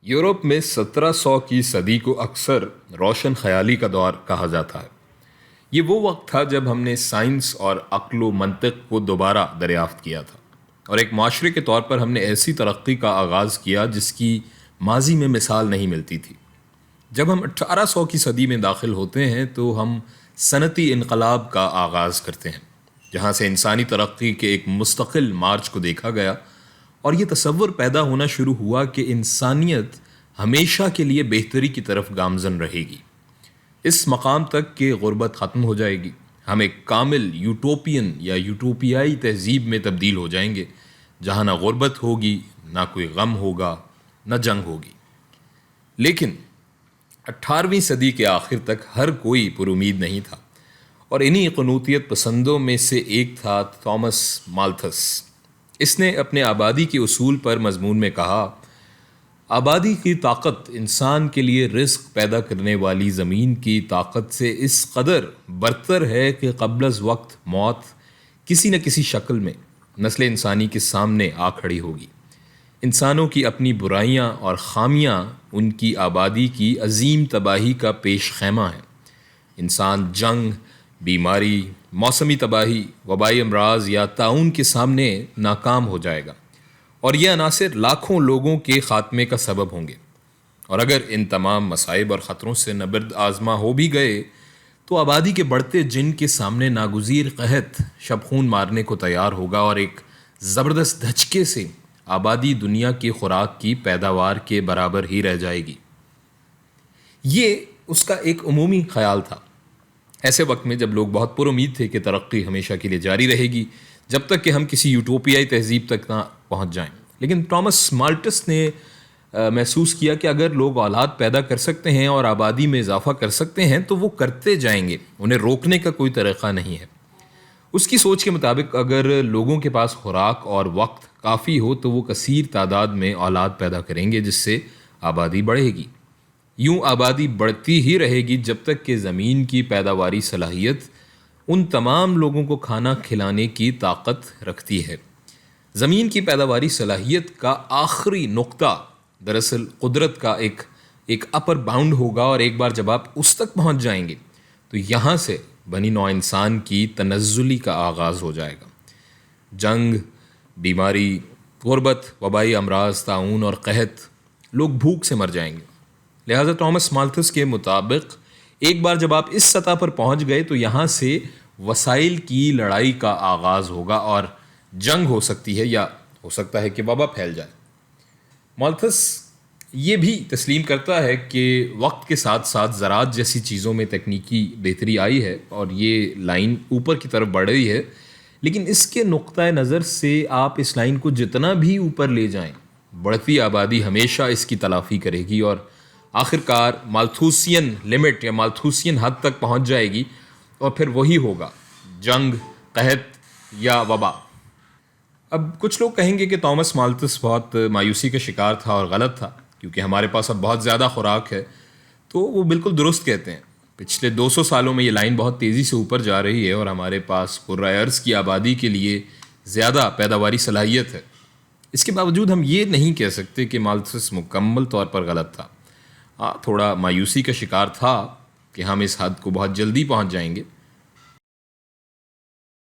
Europe میں 1700 کی صدی کو اکثر روشن خیالی کا دور کہا جاتا ہے۔ یہ وہ وقت تھا جب ہم نے سائنس اور عقل و منطق کو دوبارہ دریافت کیا تھا، اور ایک معاشرے کے طور پر ہم نے ایسی ترقی کا آغاز کیا جس کی ماضی میں مثال نہیں ملتی تھی۔ جب ہم 1800 کی صدی میں داخل ہوتے ہیں تو ہم صنعتی انقلاب کا آغاز کرتے ہیں، جہاں سے انسانی ترقی کے ایک مستقل مارچ کو دیکھا گیا اور یہ تصور پیدا ہونا شروع ہوا کہ انسانیت ہمیشہ کے لیے بہتری کی طرف گامزن رہے گی، اس مقام تک کہ غربت ختم ہو جائے گی، ہم ایک کامل یوٹوپین یا یوٹوپیائی تہذیب میں تبدیل ہو جائیں گے، جہاں نہ غربت ہوگی، نہ کوئی غم ہوگا، نہ جنگ ہوگی۔ لیکن 18ویں صدی کے آخر تک ہر کوئی پر امید نہیں تھا، اور انہی قنوطیت پسندوں میں سے ایک تھا تھامس مالتھس۔ اس نے اپنے آبادی کے اصول پر مضمون میں کہا، آبادی کی طاقت انسان کے لیے رزق پیدا کرنے والی زمین کی طاقت سے اس قدر برتر ہے کہ قبل از وقت موت کسی نہ کسی شکل میں نسل انسانی کے سامنے آ کھڑی ہوگی۔ انسانوں کی اپنی برائیاں اور خامیاں ان کی آبادی کی عظیم تباہی کا پیش خیمہ ہیں۔ انسان جنگ، بیماری، موسمی تباہی، وبائی امراض یا طاعون کے سامنے ناکام ہو جائے گا، اور یہ عناصر لاکھوں لوگوں کے خاتمے کا سبب ہوں گے۔ اور اگر ان تمام مصائب اور خطروں سے نبرد آزما ہو بھی گئے تو آبادی کے بڑھتے جن کے سامنے ناگزیر قحط شب خون مارنے کو تیار ہوگا، اور ایک زبردست دھچکے سے آبادی دنیا کی خوراک کی پیداوار کے برابر ہی رہ جائے گی۔ یہ اس کا ایک عمومی خیال تھا ایسے وقت میں جب لوگ بہت پر امید تھے کہ ترقی ہمیشہ کے لیے جاری رہے گی جب تک کہ ہم کسی یوٹوپیائی تہذیب تک نہ پہنچ جائیں۔ لیکن تھامس مالٹس نے محسوس کیا کہ اگر لوگ اولاد پیدا کر سکتے ہیں اور آبادی میں اضافہ کر سکتے ہیں تو وہ کرتے جائیں گے، انہیں روکنے کا کوئی طریقہ نہیں ہے۔ اس کی سوچ کے مطابق اگر لوگوں کے پاس خوراک اور وقت کافی ہو تو وہ کثیر تعداد میں اولاد پیدا کریں گے، جس سے آبادی بڑھے گی۔ یوں آبادی بڑھتی ہی رہے گی جب تک کہ زمین کی پیداواری صلاحیت ان تمام لوگوں کو کھانا کھلانے کی طاقت رکھتی ہے۔ زمین کی پیداواری صلاحیت کا آخری نقطہ دراصل قدرت کا ایک اپر باؤنڈ ہوگا، اور ایک بار جب آپ اس تک پہنچ جائیں گے تو یہاں سے بنی نوع انسان کی تنزلی کا آغاز ہو جائے گا۔ جنگ، بیماری، غربت، وبائی امراض، طاعون اور قحط، لوگ بھوک سے مر جائیں گے۔ لہذا تھامس مالتھس کے مطابق ایک بار جب آپ اس سطح پر پہنچ گئے تو یہاں سے وسائل کی لڑائی کا آغاز ہوگا، اور جنگ ہو سکتی ہے یا ہو سکتا ہے کہ وبا پھیل جائے۔ مالتھس یہ بھی تسلیم کرتا ہے کہ وقت کے ساتھ ساتھ زراعت جیسی چیزوں میں تکنیکی بہتری آئی ہے اور یہ لائن اوپر کی طرف بڑھ رہی ہے، لیکن اس کے نقطۂ نظر سے آپ اس لائن کو جتنا بھی اوپر لے جائیں، بڑھتی آبادی ہمیشہ اس کی تلافی کرے گی، اور آخرکار مالتھوسین لمٹ یا مالتھوسین حد تک پہنچ جائے گی، اور پھر وہی ہوگا، جنگ، قحط یا وبا۔ اب کچھ لوگ کہیں گے کہ تھامس مالتھس بہت مایوسی کا شکار تھا اور غلط تھا، کیونکہ ہمارے پاس اب بہت زیادہ خوراک ہے۔ تو وہ بالکل درست کہتے ہیں۔ پچھلے 200 سالوں میں یہ لائن بہت تیزی سے اوپر جا رہی ہے، اور ہمارے پاس کرۂ ارض کی آبادی کے لیے زیادہ پیداواری صلاحیت ہے۔ اس کے باوجود ہم یہ نہیں کہہ سکتے کہ مالتھس مکمل طور پر غلط تھا۔ تھوڑا مایوسی کا شکار تھا کہ ہم اس حد کو بہت جلدی پہنچ جائیں گے،